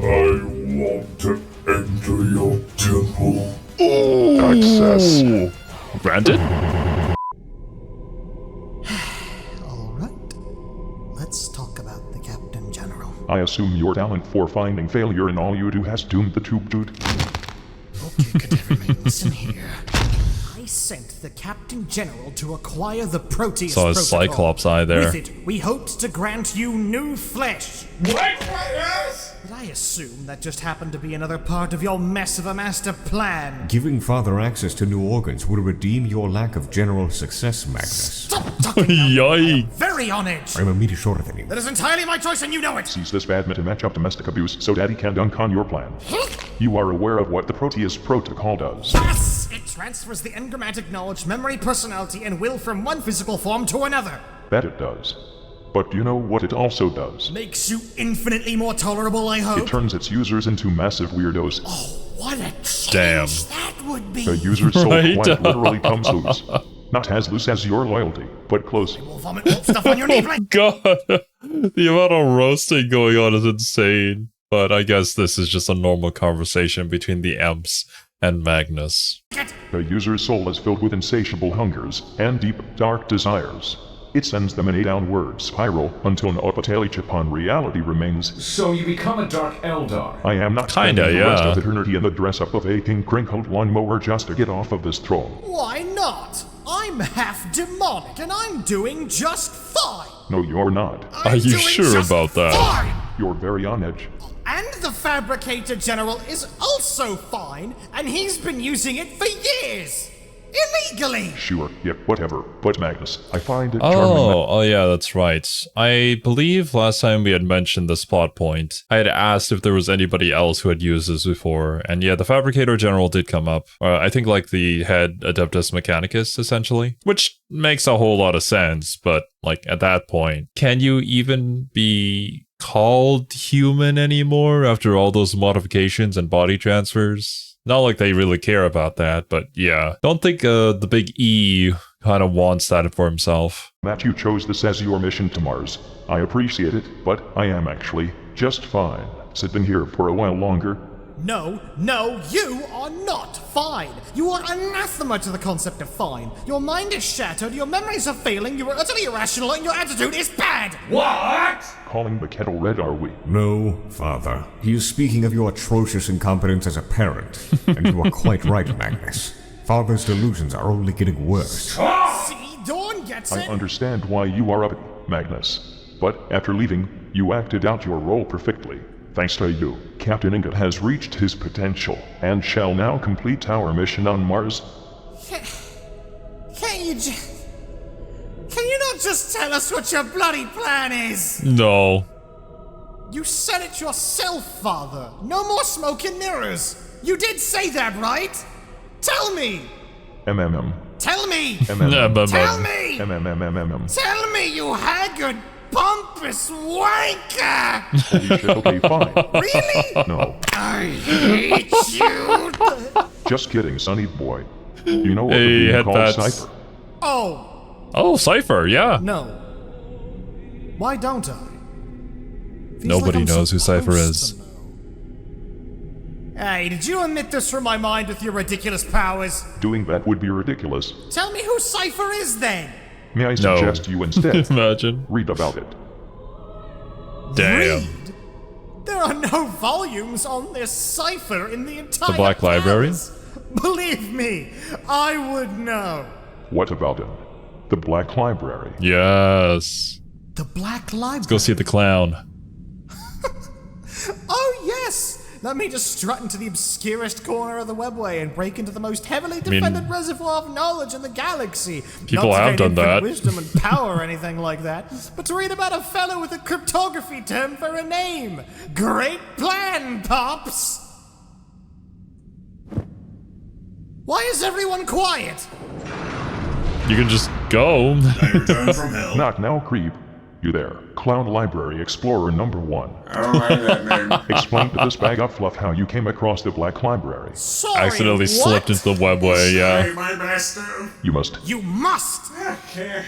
I want to enter your temple. Access granted. Alright, let's talk about the Captain General. I assume your talent for finding failure in all you do has doomed the tube dude. Okay, Cadaverman, listen here. I sent the Captain General to acquire the Proteus Saw his protocol. Cyclops eye there. With it, we hoped to grant you new flesh. What? Yes? Did I assume that just happened to be another part of your mess of a master plan? Giving Father access to new organs will redeem your lack of general success, Magnus. Stop talking about Yikes. I'm very on edge. I'm a meter shorter than you. That is entirely my choice and you know it. Seize this badman to match up domestic abuse so Daddy can uncon your plan. You are aware of what the Proteus protocol does. Yes! It transfers the engrammatic knowledge, memory, personality, and will from one physical form to another. That it does. But you know what it also does? Makes you infinitely more tolerable, I hope. It turns its users into massive weirdos. What a change Damn. that would be. The user's soul Right. quite literally comes loose. Not as loose as your loyalty, but close. We'll vomit warp stuff on your knee plate. God, the amount of roasting going on is insane. But I guess this is just a normal conversation between the Emps and Magnus. The user's soul is filled with insatiable hungers and deep, dark desires. It sends them in a downward spiral until no upon reality remains. So you become a Dark Eldar. I am not Kinda, spending the rest yeah. of eternity in the dress-up of a king crinkled lawnmower just to get off of this throne. Why not? I'm half demonic and I'm doing just fine. No, you're not. Are you sure about that? Fine. You're very on edge. And the Fabricator General is also fine, and he's been using it for years. Illegally. Sure, yep, whatever. But Magnus, I find it charming Oh yeah, that's right. I believe last time we had mentioned this plot point, I had asked if there was anybody else who had used this before, and yeah, the Fabricator General did come up. I think like the head Adeptus Mechanicus, essentially, which makes a whole lot of sense, but like at that point, can you even be called human anymore after all those modifications and body transfers? Not like they really care about that, but yeah. Don't think the big E kind of wants that for himself. that you chose this as your mission to Mars. I appreciate it, but I am actually just fine. Sitting here for a while longer. No, you are not fine. You are anathema to the concept of fine. Your mind is shattered, your memories are failing, you are utterly irrational, and your attitude is bad. What? Calling the kettle red, are we? No, Father. He is speaking of your atrocious incompetence as a parent. And you are quite right, Magnus. Father's delusions are only getting worse. See, Dawn gets I it. understand why you are up, Magnus. But after leaving, you acted out your role perfectly. Thanks to you, Captain Ingot has reached his potential and shall now complete our mission on Mars. Can you not just tell us what your bloody plan is? No. You said it yourself, Father. No more smoke and mirrors. You did say that, right? Tell me. MMM. Tell me. MMM. Tell me. MMM. Tell me, you haggard, pompous wanker. Holy shit, okay, fine. Really? No. I hate you. Just kidding, sonny boy. You know what Hey, would be head called pats. Cypher? Oh, Cypher, yeah. No. Why don't I? Feels Nobody like I'm knows who Cypher supposed is. to know. Hey, did you omit this from my mind with your ridiculous powers? Doing that would be ridiculous. Tell me who Cypher is then. May I suggest you instead Imagine. read about it? Damn. Read? There are no volumes on this cipher in the entire Black Library? palace. Believe me, I would know. What about him? The Black Library. Yes. The Black Library. Go see the clown. Oh yes! Let me just strut into the obscurest corner of the webway and break into the most heavily defended reservoir of knowledge in the galaxy. People Not to have gain done infinite that. wisdom and power or anything like that, but to read about a fellow with a cryptography term for a name. Great plan, Pops! Why is everyone quiet? You can just go. I return from hell. Knock now, creep. You there, Clown Library Explorer number 1. I don't like that name. Explain to this bag of fluff how you came across the Black Library. Sorry, Accidentally what? slipped into the webway, yeah. Sorry, my master. You must. You must! Okay.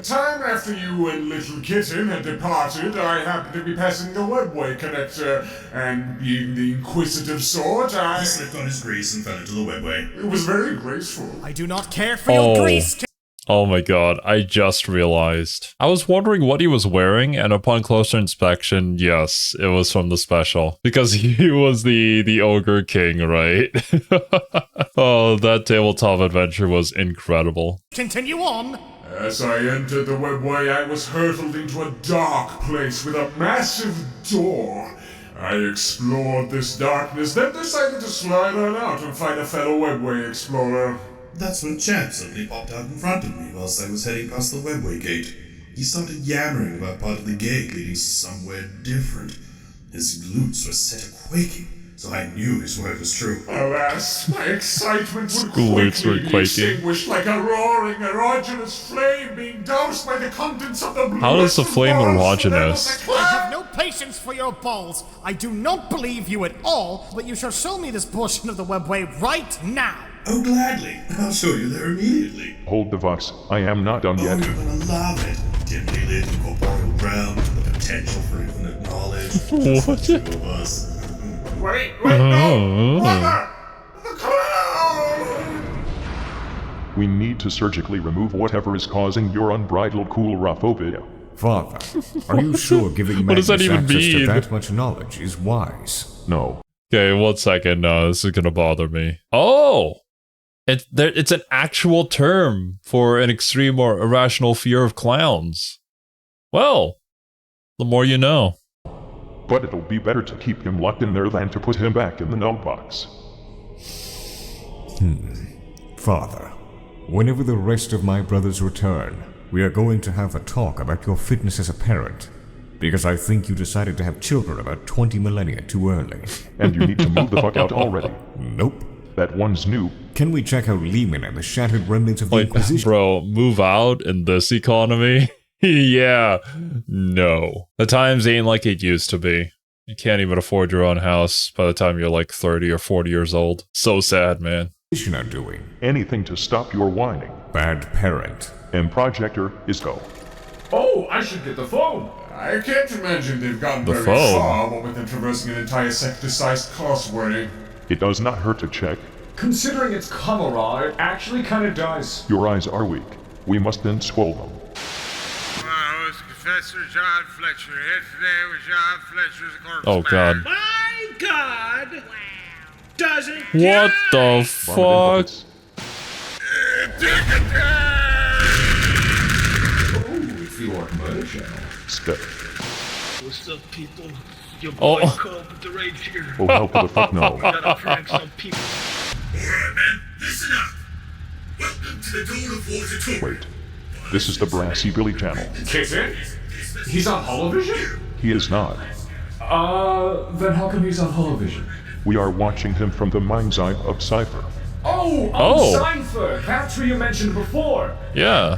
Time after you and Little Kitten had departed, I happened to be passing the webway connector, and being the inquisitive sort, He slipped on his grease and fell into the webway. It was very graceful. I do not care for your grease. Oh my god, I just realized. I was wondering what he was wearing, and upon closer inspection, yes, it was from the special. Because he was the Ogre King, right? Oh, that tabletop adventure was incredible. Continue on. As I entered the webway, I was hurtled into a dark place with a massive door. I explored this darkness, then decided to slide on out and find a fellow webway explorer. That's when Champ suddenly popped out in front of me whilst I was heading past the webway gate. He started yammering about part of the gate leading somewhere different. His glutes were set a-quaking, so I knew his word was true. Alas, my excitement would Glutes were quickly be quaking. extinguished like a roaring, erogenous flame being doused by the contents of the How is the flame erogenous? I have no patience for your balls. I do not believe you at all, but you shall show me this portion of the webway right now. Oh, gladly. I'll show you there immediately. Hold the Vox. I am not done Oh, yet. you're gonna love it. Dimly lit incorporeal realm, the potential for infinite knowledge. What? Two of us. Wait, no! Brother! The cloud! We need to surgically remove whatever is causing your unbridled coolrophobia. Father, are you sure giving What does that Magnus even access to mean? that much knowledge is wise? No. Okay, 1 second. No, this is gonna bother me. Oh! It's an actual term for an extreme or irrational fear of clowns. Well, the more you know. But it'll be better to keep him locked in there than to put him back in the null box. Father, whenever the rest of my brothers return, we are going to have a talk about your fitness as a parent. Because I think you decided to have children about 20 millennia too early. And you need to move the fuck out already. Nope. That one's new. Can we check out Lehman and the shattered remnants of the Like, Inquisition? bro, move out in this economy? Yeah. No. The times ain't like it used to be. You can't even afford your own house by the time you're like 30 or 40 years old. So sad, man. Are doing? Anything to stop your whining. Bad parent. And Projector is go. Oh, I should get the phone. I can't imagine they've gotten The very phone? far with them traversing an entire sector-sized causeway. It does not hurt to check. Considering it's Kamara, it actually kinda does. Your eyes are weak. We must then swallow them. Well, it's Professor John Fletcher. Here today with John Fletcher's corpse. Oh, God. My God! Doesn't What the Vomit fuck? inputs. Oh, it's the Orc channel. Step. What's up, people? Your Oh. boy Cope with the rage here. Oh, hell to the fuck no. Gotta prank some people. Alright, men, listen up. Welcome to the Dawn of Water Tour. Wait. This is the Brassy Billy channel. Kitten? He's on Holovision? He is not. Then how come he's on Holovision? We are watching him from the mind's eye of Cypher. Oh, Cypher! That's who you mentioned before! Yeah.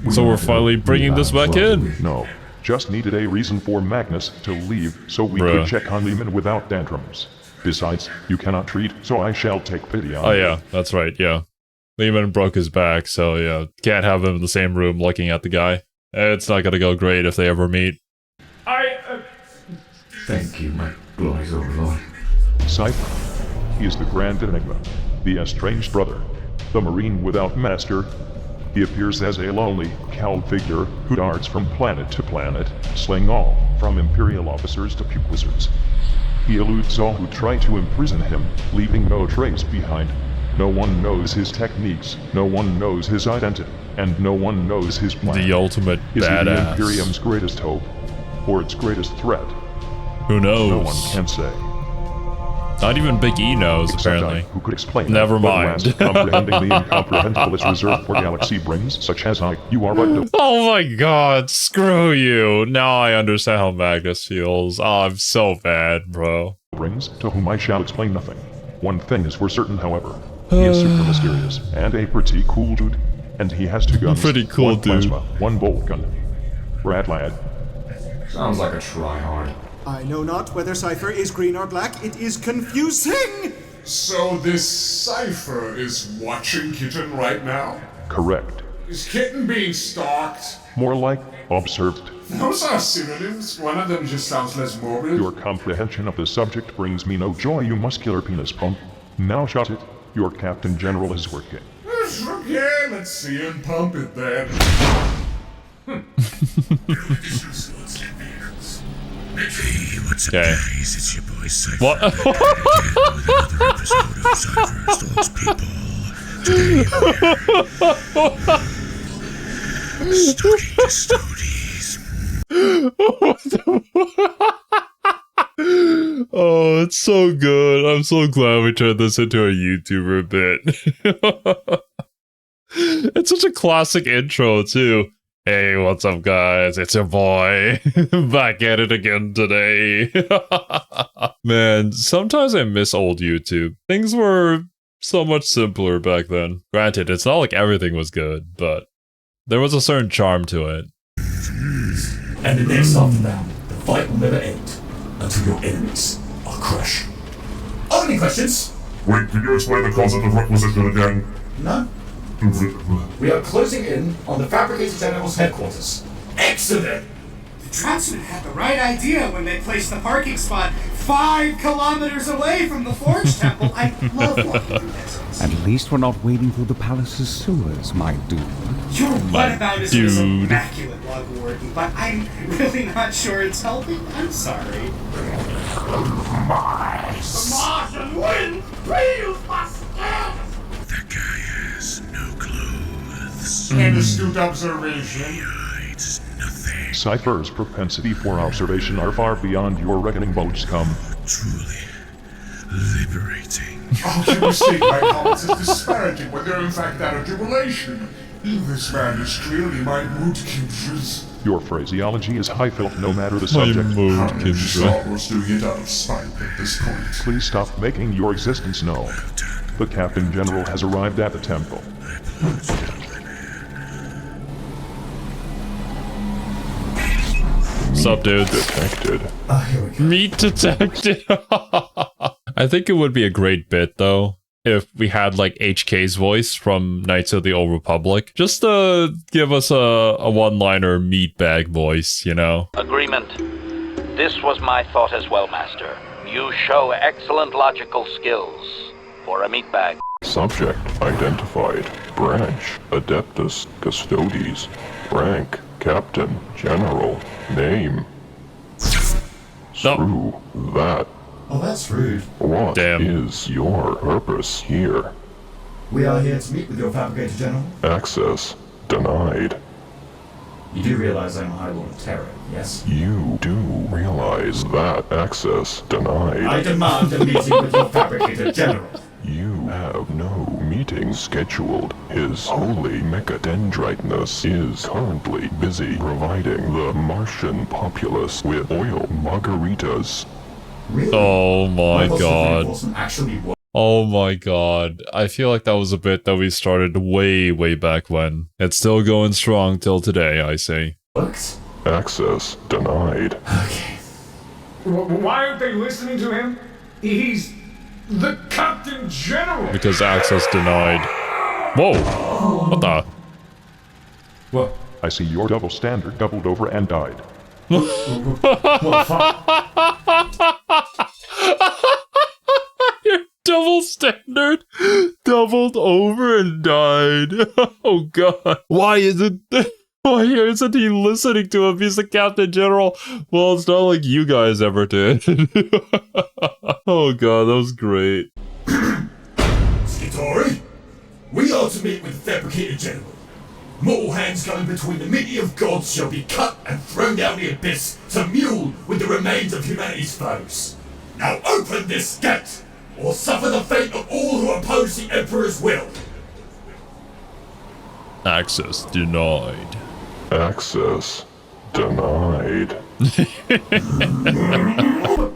We So we're finally bringing this back in. No. Just needed a reason for Magnus to leave so we Bruh. could check on Lehman without tantrums. Besides, you cannot treat, so I shall take pity on Oh you. yeah, that's right, yeah. Lehman broke his back, so yeah, can't have him in the same room looking at the guy. It's not gonna go great if they ever meet. Thank you, my glorious overlord. Cypher. He is the grand enigma, the estranged brother, the marine without master. He appears as a lonely, cowled figure who darts from planet to planet, slaying all, from imperial officers to puke wizards. He eludes all who try to imprison him, leaving no trace behind. No one knows his techniques, no one knows his identity, and no one knows his plan. The ultimate Is he the badass. Imperium's greatest hope, or its greatest threat? Who knows? No one can say. Not even Big E knows, Except apparently. I, who could explain Never that, but mind. last, comprehending the incomprehensible is reserved for galaxy brains such as I. You are but Oh my god, screw you. Now I understand how Magnus feels. Oh, I'm so bad, bro. brains to whom I shall explain nothing. One thing is for certain, however. He is super mysterious, and a pretty cool dude. And he has 2 guns. Pretty cool one dude. plasma, 1 bolt gun. Rad lad. Sounds like a tryhard. I know not whether Cypher is green or black. It is confusing! So this Cypher is watching Kitten right now? Correct. Is kitten being stalked? More like observed. Those are synonyms. One of them just sounds less morbid. Your comprehension of the subject brings me no joy, you muscular penis pump. Now shut it. Your Captain General is working. Okay, let's see him pump it then. Hey, what's up, Okay. guys? It's your boy Cypher. What? Back at it again with another episode of Cypher Stalks People. Today we're stalking custodies. Oh, it's so good. I'm so glad we turned this into a YouTuber bit. It's such a classic intro, too. Hey, what's up, guys? It's your boy. Back at it again today. Man, sometimes I miss old YouTube. Things were so much simpler back then. Granted, it's not like everything was good, but there was a certain charm to it. And the next after that, the fight will never end until your enemies are crushed. Are there any questions? Wait, can you explain the concept of requisition again? No? We are closing in on the Fabricator General's headquarters. Excellent! The tribesmen had the right idea when they placed the parking spot 5 kilometers away from the Forge Temple. I love walking through deserts. At least we're not wading through the palace's sewers, my dude. Your whataboutism is dude. immaculate, Log Warden, but I'm really not sure it's helping. I'm sorry. The Martian wind feels my skin! That guy has no clothes. An astute observation. He hides nothing. Cypher's propensity for observation are far beyond your reckoning, boats come. Truly liberating. Oh, you mistake my comments as disparaging when they're in fact that of jubilation. This man is clearly my mood kindred. Your phraseology is high-felt no matter the My subject. mood I'm kindred. almost doing it out of spite at this point. Please stop making your existence known. The Captain General has arrived at the temple. Sup, dude? Detected. Here we go. Meat detected. I think it would be a great bit, though, if we had, like, HK's voice from Knights of the Old Republic. Just to give us a one-liner meatbag voice, you know? Agreement. This was my thought as well, Master. You show excellent logical skills for a meatbag. Subject identified. Branch Adeptus Custodes. Rank Captain General. Name. Screw that. Oh, that's rude. What Damn. is your purpose here? We are here to meet with your Fabricator General. Access denied. You do realize I'm High Lord of Terror, yes? You do realize that access denied. I demand a meeting with your Fabricator General. You have no meeting scheduled. His holy mechadendriteness is currently busy providing the Martian populace with oil margaritas. Really? Oh my My god. wasn't actually what? Oh my god. I feel like that was a bit that we started way, way back when. It's still going strong till today, I say. Worked? Access denied. Okay. Why aren't they listening to him? He's the Captain General! Because access denied. Whoa! What the? What? I see your double standard doubled over and died. What fuck? Your double standard doubled over and died. Oh god. Why isn't he listening to him? He's the Captain General. Well, it's not like you guys ever did. Oh god, that was great. Skitori, we are to meet with the Fabricator General. Mortal hands coming between the meeting of gods shall be cut and thrown down the abyss to mule with the remains of humanity's foes. Now open this gate, or suffer the fate of all who oppose the Emperor's will. Access denied. Access denied.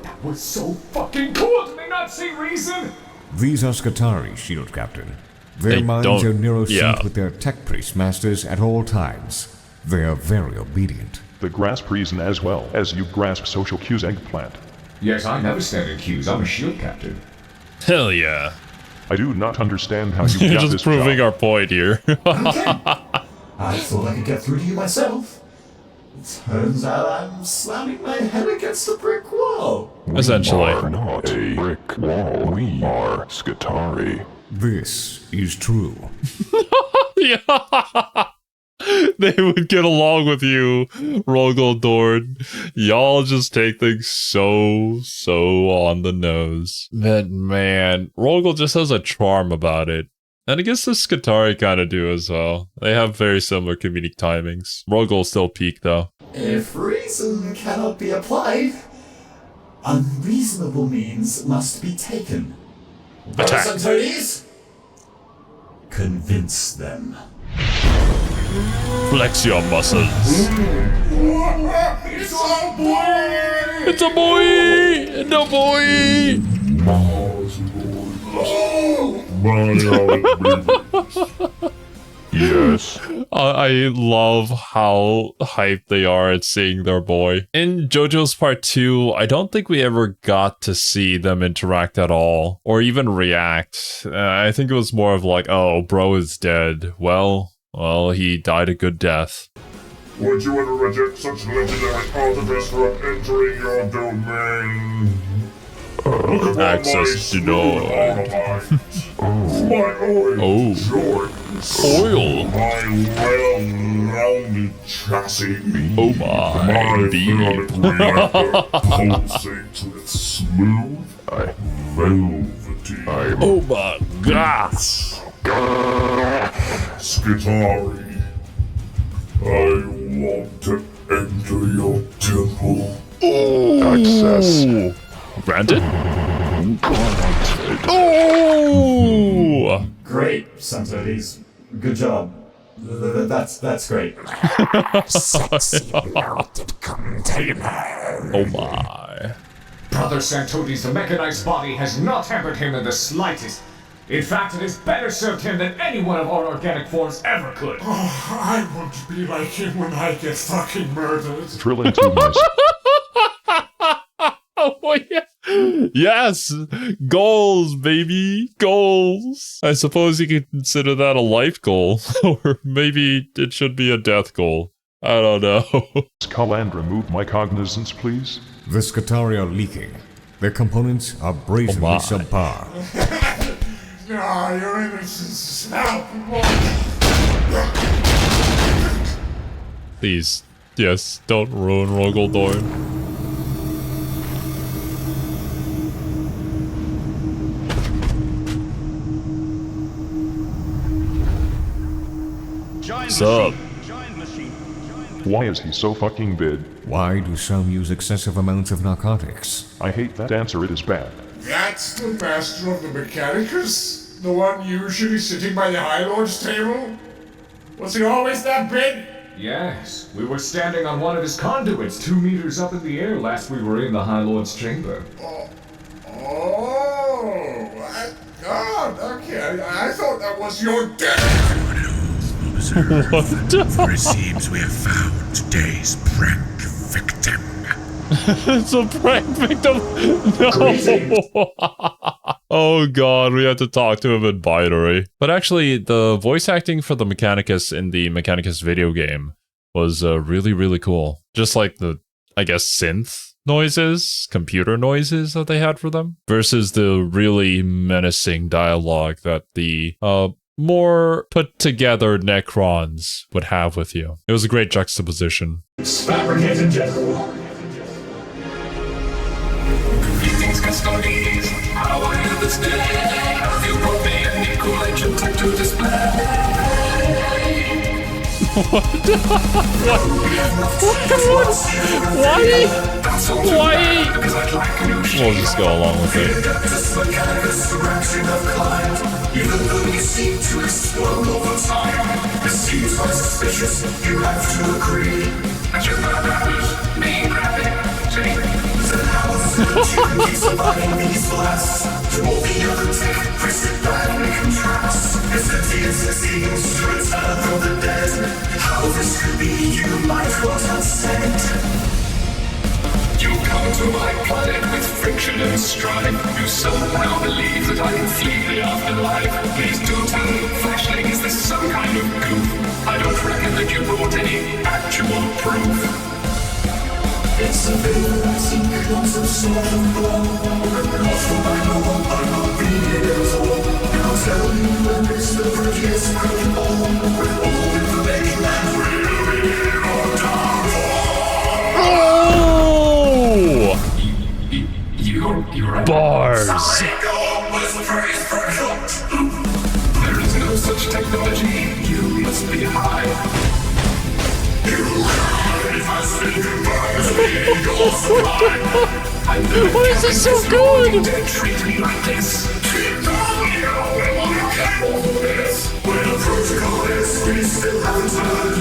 That was so fucking cool, did they not see reason? These are Skitarii, Shield Captain. Their They minds don't- are neurosynced yeah. with their tech priest masters at all times. They are very obedient. The grasp reason as well as you grasp social cues eggplant. Yes, I never stand in queues, I'm a shield captain. Hell yeah. I do not understand how you You're got just this proving job. our point here. I thought I could get through to you myself. Turns out I'm slamming my head against a brick wall. Essentially. We are not a brick wall. We are Skitari. This is true. Yeah. They would get along with you, Rogel Dorn. Y'all just take things so on the nose. But man, Rogel just has a charm about it. And I guess the Skitari kind of do as well. They have very similar comedic timings. Rogel's still peak though. If reason cannot be applied, unreasonable means must be taken. Attack. Brothers, convince them. Flex your muscles. It's a boy! It's a boy! It's a boy! Yes. I love how hyped they are at seeing their boy. In JoJo's Part 2, I don't think we ever got to see them interact at all, or even react. I think it was more of like, oh, bro is dead. Well, he died a good death. Would you ever reject such legendary artifice from entering your domain? Access denied. My oil joins. Oil. My well-rounded chassis. Oh my thermic reactor pulsates with smooth, velvety. Oh my gosh. Skitari, I want to enter your temple. Access. Granted? Oh! Great, Santodes. Good job. That's great. Sexy melted container. Oh my. Brother Santodes, the mechanized body has not hampered him in the slightest. In fact, it has better served him than any one of our organic forms ever could. Oh, I want to be like him when I get fucking murdered. Drill into my... Oh yeah. Yes! Goals, baby! Goals! I suppose you could consider that a life goal. Or maybe it should be a death goal. I don't know. Skull and remove my cognizance, please. The Skitari are leaking. Their components are brazenly subpar. No, your innocence is now. Please, yes, don't ruin Rogel Dorn. Sup? Why is he so fucking big? Why do some use excessive amounts of narcotics? I hate that answer, it is bad. That's the master of the Mechanicus? The one usually sitting by the High Lord's table? Was he always that big? Yes, we were standing on one of his conduits 2 meters up in the air last we were in the High Lord's chamber. God, okay, I thought that was your dad! For it seems we have found today's prank victim. It's a prank victim! No! Oh god, we had to talk to him in binary. But actually, the voice acting for the Mechanicus in the Mechanicus video game was really cool. Just like the, I guess, synth noises, computer noises that they had for them, versus the really menacing dialogue that the more put together Necrons would have with you. It was a great juxtaposition. Fabricated General. Greetings, Custodians. How are you this day? Have you brought me any cool ancient tech to display? What? Why? We'll just go along with it. Even though you seem to explode over time, it seems quite suspicious, you have to agree. That you're not happy, being happy, then how is it that you can keep surviving these blasts? To all the other tech, press it back and contrast. As the seems to return from the dead, how this could be, you might well have said. You You've come to my planet with friction and strife. You somehow believe that I can flee the afterlife. Please do tell me, Flashling, is this some kind of goof? I don't reckon that you brought any actual proof. It's a bit I seek, not some sort of blow. Not for my love, I will be here at all. I'll tell you when it's the prettiest crime on. With all information and really on downfall. Oh! You're a bars. There is no such technology. You must be high. Why is this so good? Treat me like this. When a protocol is, we still haven't heard.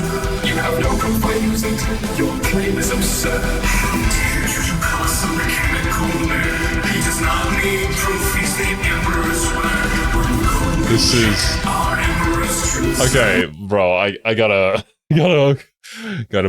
You have no proof by using it. Your claim is absurd. How dare you cast a mechanical man? He does not need proof. He's the Emperor's word. This is Our Emperor's truth. okay, bro. I gotta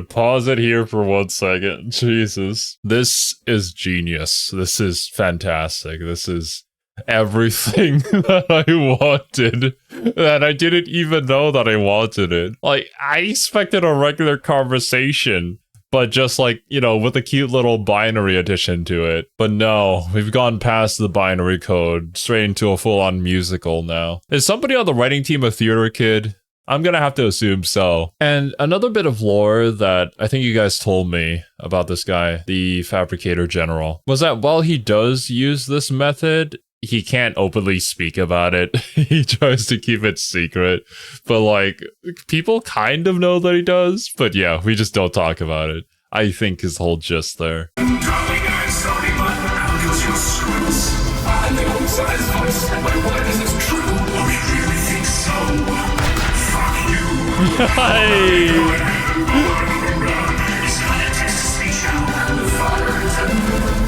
pause it here for 1 second. Jesus, this is genius. This is fantastic. This is everything that I wanted, that I didn't even know that I wanted it. Like, I expected a regular conversation, but just like, you know, with a cute little binary addition to it. But no, we've gone past the binary code, straight into a full-on musical now. Is somebody on the writing team a theater kid? I'm gonna have to assume so. And another bit of lore that I think you guys told me about this guy, the Fabricator General, was that while he does use this method, he can't openly speak about it. He tries to keep it secret. But like, people kind of know that he does, but yeah, we just don't talk about it. I think his whole gist there. Darling, I'm sorry, but how does your screws? I'm the old-sized voice, and my word is true. Oh, you really think so?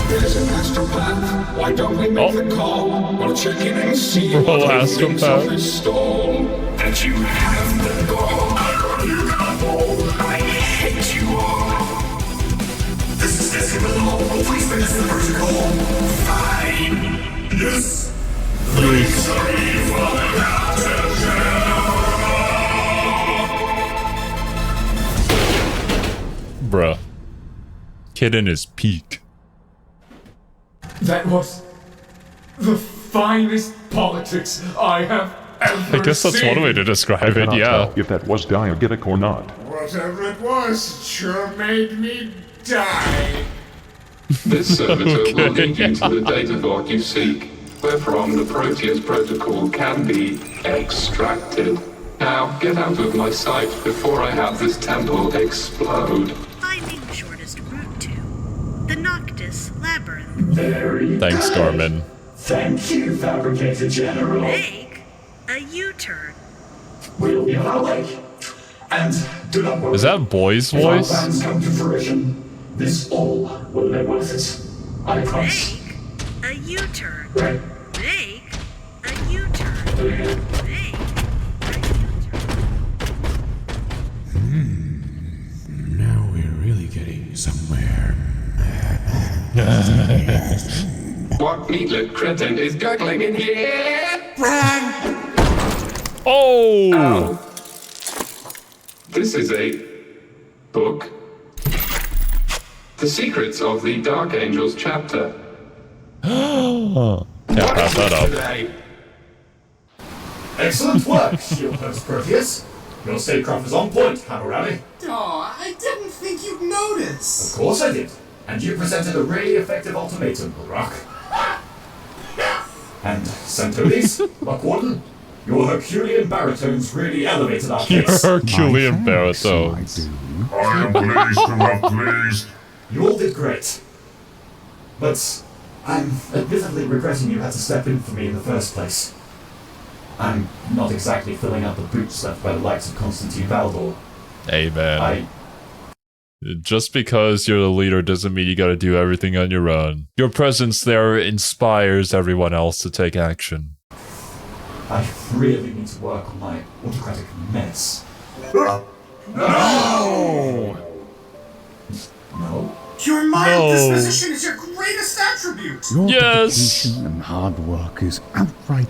There's an astropath. Why don't we make the call? We'll check in and see what he thinks of his stall. That you have the gall. I hate you all. This is Decimal. Please finish the protocol. Fine. Yes. Please hurry for the captain. Bruh. Kid in his peak. That was the finest politics I have ever I guess that's seen. one way to describe I it, cannot yeah. tell if that was diegetic or not. Whatever it was, it sure made me die. This servitor will lead you to the data vault you seek, wherefrom the Proteus protocol can be extracted. Now, get out of my sight before I have this temple explode. Finding the shortest route to the Noctis Labyrinth. Very Thanks, good. Garmin. Thank you, Fabricator General. Make a U-turn. We'll be on our way. And do not worry. Is that Boy's If our voice? plans come to fruition, this all will be worth it. I promise. Make a U-turn. Right. Make a U-turn. Make Now we're really getting somewhere. What meatlet cretin is gurgling in here? Oh! This is a book. The Secrets of the Dark Angels chapter. Can't pass that up. Today. Excellent work, Shieldhost Proteus. Your statecraft is on point, Hammerami. Aw, I didn't think you'd notice. Of course I did. And you presented a really effective ultimatum, Rock. And Santonis, Buckwarden, your Herculean baritones really elevated our Your case. Herculean baritones. I am pleased to have pleased. You all did great. But I'm admittedly regretting you had to step in for me in the first place. I'm not exactly filling out the boots left by the likes of Constantine Valdor. Hey, man. Just because you're the leader doesn't mean you gotta do everything on your own. Your presence there inspires everyone else to take action. I really need to work on my autocratic mess. No! No? Your mild No. disposition is your greatest attribute. Your Yes. dedication and hard work is outright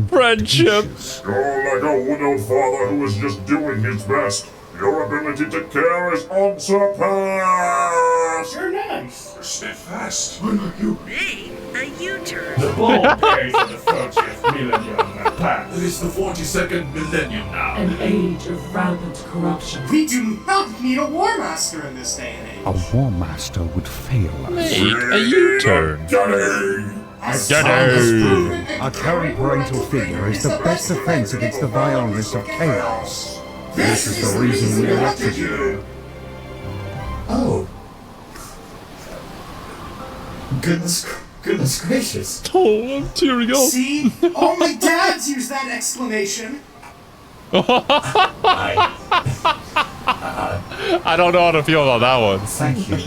Friendship. You're like a widowed father who is just doing his best. Your ability to care is unsurpassed. You're nice. You're steadfast. Unlike you. Hey, a U-turn. The ball pays in the 30th millennium and past. It is the 42nd millennium now. An age of rampant corruption. We do not need a war master in this day and age. A war master would fail us. Make a U-turn. Our current parental figure is the best defense against the vileness of chaos. This is the reason we elected you. Oh. Goodness gracious. Oh, I'm tearing up. See? Only dads use that exclamation. I don't know how to feel about that one. Thank you.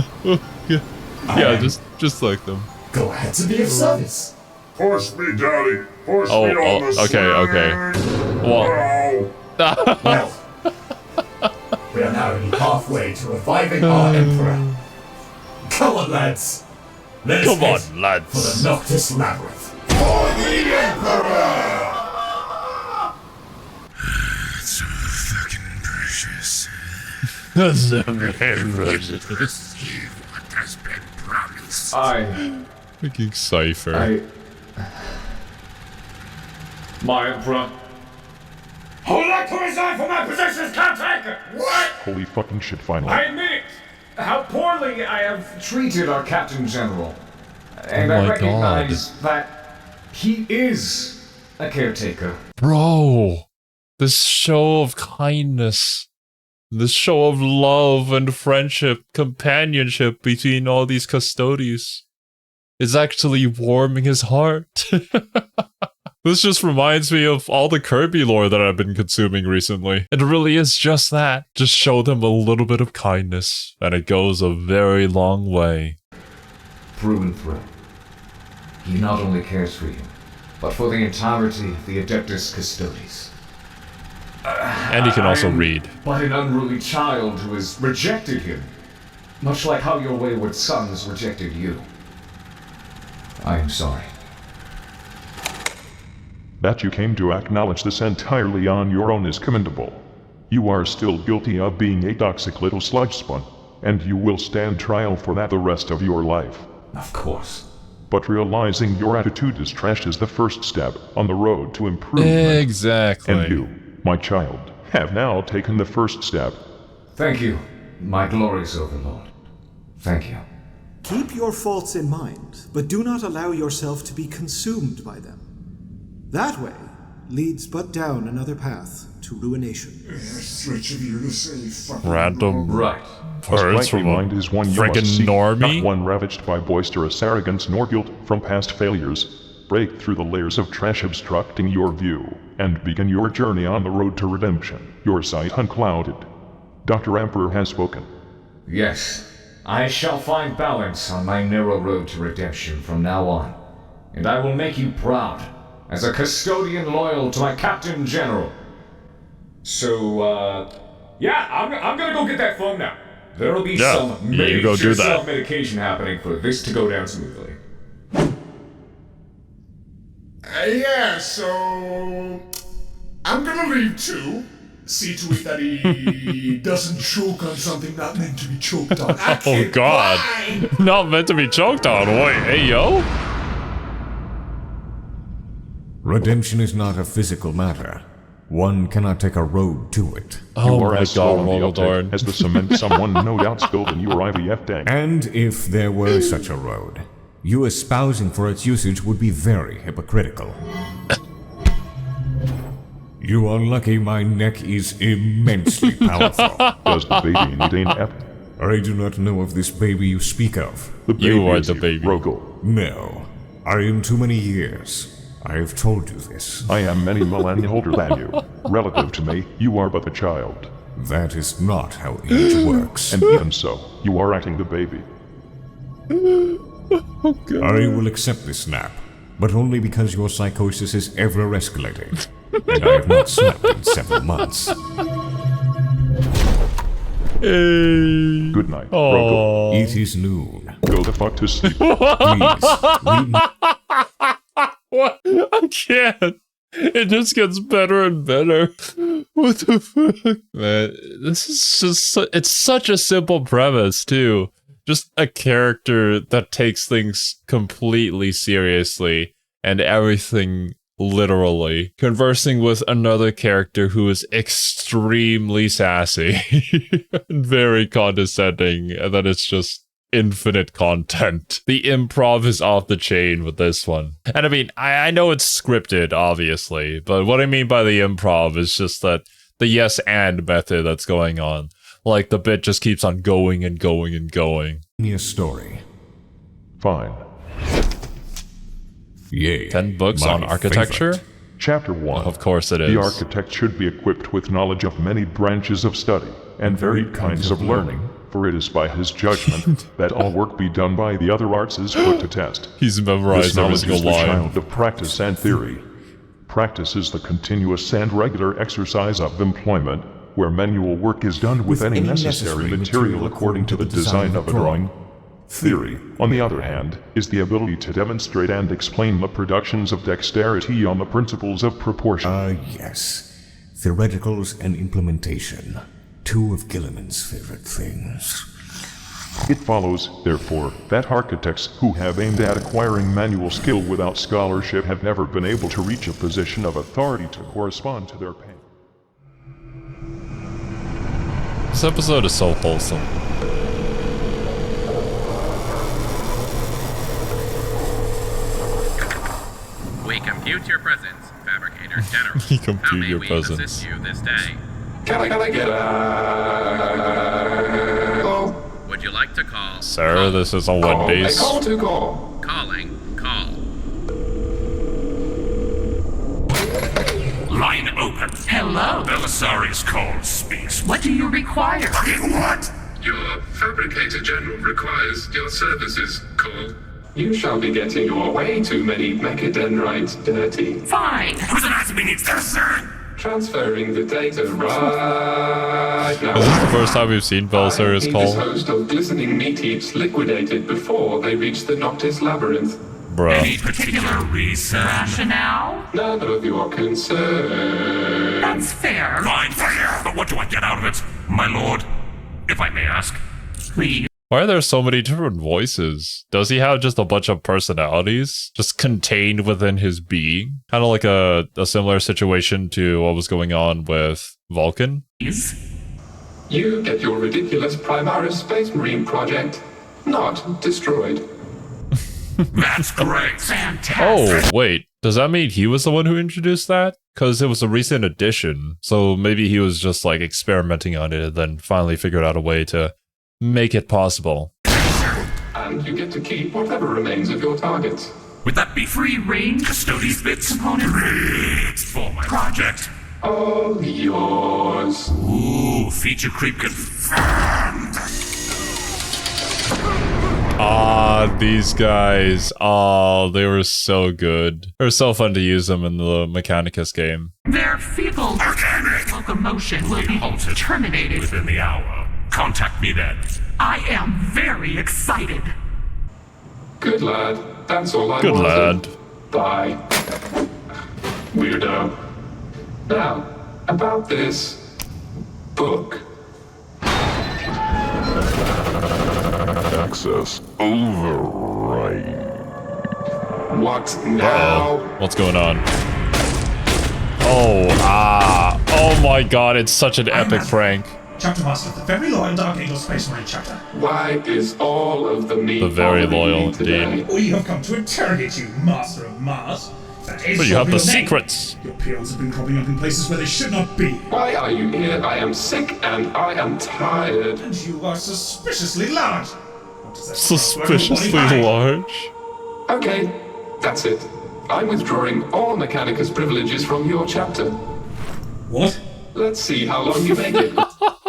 Yeah, just like them. Glad to be of service. Push me, Daddy. Push Oh, me on the okay. Well, Well, we are now only halfway to reviving our Emperor. Come on, lads. Let us head for the Noctis Labyrinth. For the Emperor! So fucking precious. That's so precious. Receive what has been promised. Fucking Cypher. My Emperor. I would like to resign from my position as caretaker! What? Holy fucking shit, finally. I admit how poorly I have treated our Captain General. And Oh I my recognize that he is a caretaker. Bro, this show of kindness, this show of love and friendship, companionship between all these custodians is actually warming his heart. This just reminds me of all the Kirby lore that I've been consuming recently. It really is just that. Just show them a little bit of kindness, and it goes a very long way. Through and through. He not only cares for you, but for the entirety of the Adeptus Custodes. And he can also read. But an unruly child who has rejected him, much like how your wayward sons rejected you. I am sorry. That you came to acknowledge this entirely on your own is commendable. You are still guilty of being a toxic little sludge spawn, and you will stand trial for that the rest of your life. Of course. But realizing your attitude is trash is the first step on the road to improvement. Exactly. And you, my child, have now taken the first step. Thank you, my glorious overlord. Thank you. Keep your faults in mind, but do not allow yourself to be consumed by them. That way leads but down another path to ruination. Switch of you to say fucking Random Right. words from a mind is one you friggin' must seek, normie. not one ravaged by boisterous arrogance nor guilt from past failures. Break through the layers of trash obstructing your view, and begin your journey on the road to redemption, your sight unclouded. Dr. Emperor has spoken. Yes, I shall find balance on my narrow road to redemption from now on, and I will make you proud as a custodian loyal to my Captain General. So, yeah, I'm gonna go get that phone now. There'll be some you go do major that. self-medication happening for this to go down smoothly. Yeah, so I'm gonna leave too. See to it that he doesn't choke on something not meant to be choked on. Oh god. Not meant to be choked on. Wait, hey yo? Redemption is not a physical matter. One cannot take a road to it. Oh You are my as slow god, on the Moldorn. uptake as the cement someone no doubt spilled in your IVF tank. And if there were such a road, you espousing for its usage would be very hypocritical. You are lucky my neck is immensely powerful. Does the baby need an app? I do not know of this baby you speak of. The baby You are is the baby. Rogel. No. I am too many years. I have told you this. I am many millennia older than you. Relative to me, you are but a child. That is not how age works. And even so, you are acting the baby. I will accept this nap, but only because your psychosis is ever escalating, and I have not slept in several months. Good night, Rocco. It is noon. Go the fuck to sleep. Please, leave me. What? I can't. It just gets better and better. What the fuck? Man, this is just, it's such a simple premise, too. Just a character that takes things completely seriously and everything literally. Conversing with another character who is extremely sassy and very condescending, and then it's just infinite content. The improv is off the chain with this one. And I mean, I know it's scripted, obviously, but what I mean by the improv is just that the yes and method that's going on. Like, the bit just keeps on going and going and going. Give me a story. Fine. Yay. 10 books on architecture? Favorite. Chapter 1. Of course it is. The architect should be equipped with knowledge of many branches of study and varied kinds of learning, for it is by his judgment that all work be done by the other arts is put to test. He's memorized this knowledge every is the line. child of practice and theory. Practice is the continuous and regular exercise of employment, where manual work is done with any necessary material according to the design of a drawing. Theory, on the other hand, is the ability to demonstrate and explain the productions of dexterity on the principles of proportion. Yes. Theoreticals and implementation. Two of Gilliman's favorite things. It follows, therefore, that architects who have aimed at acquiring manual skill without scholarship have never been able to reach a position of authority to correspond to their pain. This episode is so wholesome. We compute your presence, Fabricator General. We compute How may your we presence. assist you this day? Can I get a... Would you like to call? Sir, this is a Wendy's. Call to call. Calling. Call. Line open. Hello. Belisarius Cole speaks. What do you require? What? Your Fabricator General requires your services, Cole. You shall be getting your way too many mechadendrites dirty. Fine. Who's anatomy needs this, sir? Transferring the data right now. Is this the first time we've seen Belisarius This Cole? host of glistening meat heaps liquidated before they reach the Noctis Labyrinth. Bruh. Any particular reason? Rationale? None of your concern. That's fair. Fine, fair. But what do I get out of it, my lord? If I may ask. Please. Why are there so many different voices? Does he have just a bunch of personalities just contained within his being? Kind of like a similar situation to what was going on with Vulcan? You get your ridiculous Primaris Space Marine project not destroyed. That's great. Fantastic. Oh, wait. Does that mean he was the one who introduced that? Because it was a recent addition. So maybe he was just like experimenting on it and then finally figured out a way to make it possible. And you get to keep whatever remains of your targets. Would that be Free range Custodian's bits? component. Great for my project. All yours. Ooh, feature creep confirmed. Ah, these guys. Oh, they were so good. It was so fun to use them in the Mechanicus game. Their feeble locomotion will be terminated. Within the hour. Contact me then. I am very excited. Good lad. That's all I Good wanted. lad. Bye. Weirdo. Now, about this book. Access override. What now? Uh-oh. What's going on? Oh my god, it's such an epic prank. Chapter Master of the very loyal Dark Angel Space Marine chapter. Why is all of the meat The very bothering loyal me today? indeed. We have come to interrogate you, Master of Mars. That is But you your have the real name. secrets. Your peons have been cropping up in places where they should not be. Why are you here? I am sick and I am tired. And you are suspiciously large. What does that Suspiciously sound to everybody? large. Okay, that's it. I'm withdrawing all Mechanicus privileges from your chapter. What? Let's see how long you make it.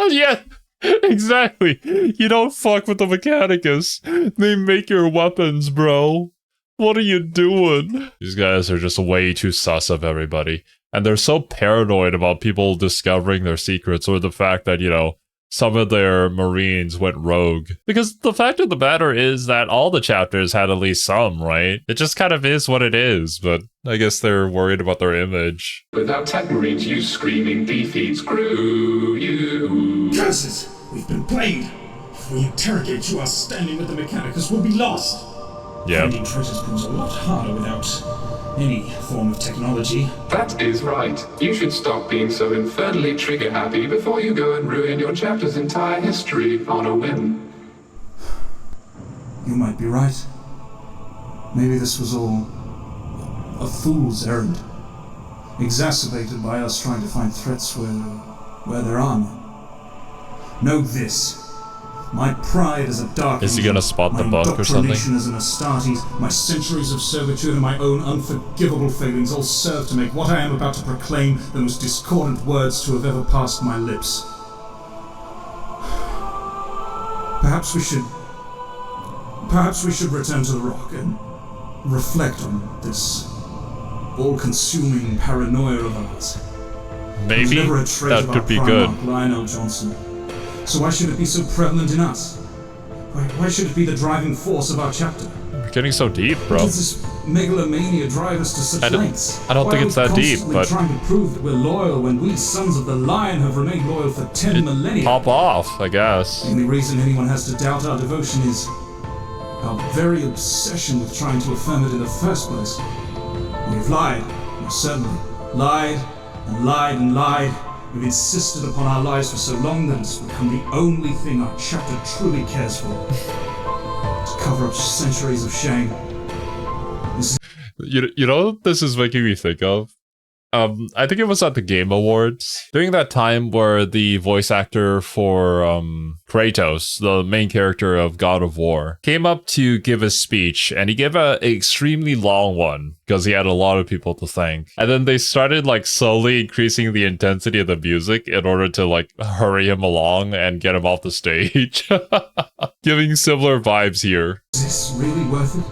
Yeah, exactly. You don't fuck with the Mechanicus. They make your weapons, bro. What are you doing? These guys are just way too sus of everybody. And they're so paranoid about people discovering their secrets or the fact that, you know, some of their Marines went rogue. Because the fact of the matter is that all the chapters had at least some, right? It just kind of is what it is, but I guess they're worried about their image. Without tech Marines, you screaming defeat, screw you. Curses! We've been played. If we interrogate you, our standing with the Mechanicus will be lost. Yeah. Finding treasures proves a lot harder without any form of technology. That is right. You should stop being so infernally trigger happy before you go and ruin your chapter's entire history on a whim. You might be right. Maybe this was all a fool's errand, exacerbated by us trying to find threats where there are none. Know this. My pride as a dark Is he gonna spot the bug or something? My indoctrination as an Astartes, my centuries of servitude and my own unforgivable failings all serve to make what I am about to proclaim the most discordant words to have ever passed my lips. Perhaps we should return to the rock and reflect on this all-consuming paranoia of ours. Maybe that could be good. Lionel Johnson. So why should it be so prevalent in us? Why should it be the driving force of our chapter? We're getting so deep, bro. Why does this megalomania drive us to such lengths? I don't think it's that deep, but trying to prove that we're loyal when we, sons of the Lion, have remained loyal for 10 millennia. Pop off, I guess. The only reason anyone has to doubt our devotion is our very obsession with trying to affirm it in the first place. We've lied, most certainly. Lied and lied and lied. We've insisted upon our lives for so long that it's become the only thing our chapter truly cares for. To cover up centuries of shame. You know what this is making me think of? I think it was at the Game Awards. During that time where the voice actor for Kratos, the main character of God of War, came up to give a speech, and he gave an extremely long one because he had a lot of people to thank. And then they started like slowly increasing the intensity of the music in order to like hurry him along and get him off the stage. Giving similar vibes here. Is this really worth it?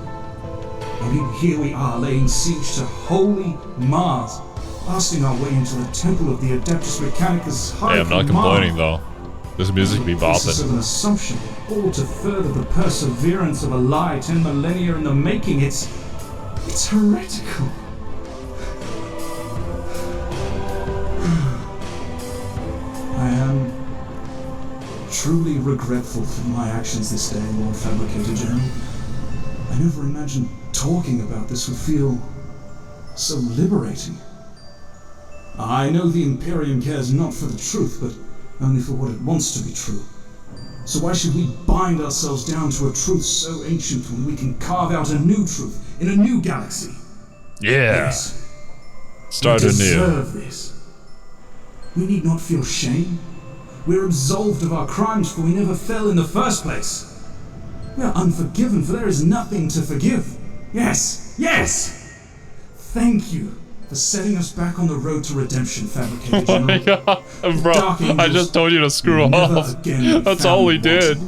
I mean, here we are laying siege to holy Mars, blasting our way into the temple of the Adeptus Mechanicus. Hey, I'm not complaining though. This music be bopping. This is an assumption, all to further the perseverance of a lie 10 millennia in the making. It's heretical. I am truly regretful for my actions this day, Lord Fabricator General. I never imagined talking about this would feel so liberating. I know the Imperium cares not for the truth, but only for what it wants to be true. So why should we bind ourselves down to a truth so ancient when we can carve out a new truth in a new galaxy? Yeah. Yes. Start we anew. deserve this. We need not feel shame. We're absolved of our crimes, for we never fell in the first place. We are unforgiven, for there is nothing to forgive. Yes, yes! Thank you for setting us back on the road to redemption, Fabricator General. Oh my god, bro, I just told you to screw off. That's all we did.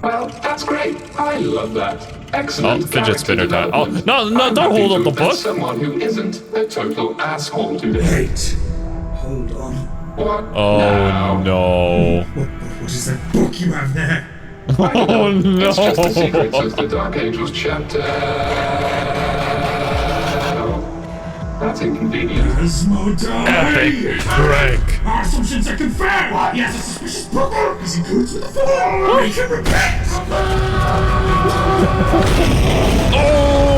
Well, that's great. I love that. Excellent. Oh, fidget spinner time. Oh, no, don't hold up the book. Someone who isn't a total asshole today. Wait. Hold on. What? Oh now? No. What is that book you have there? Oh no. It's just the secrets of the Dark Angels chapter. That's inconvenient. Epic prank. Our assumptions are confirmed. He has a suspicious brother. Is he good with the form? We can repent. Oh!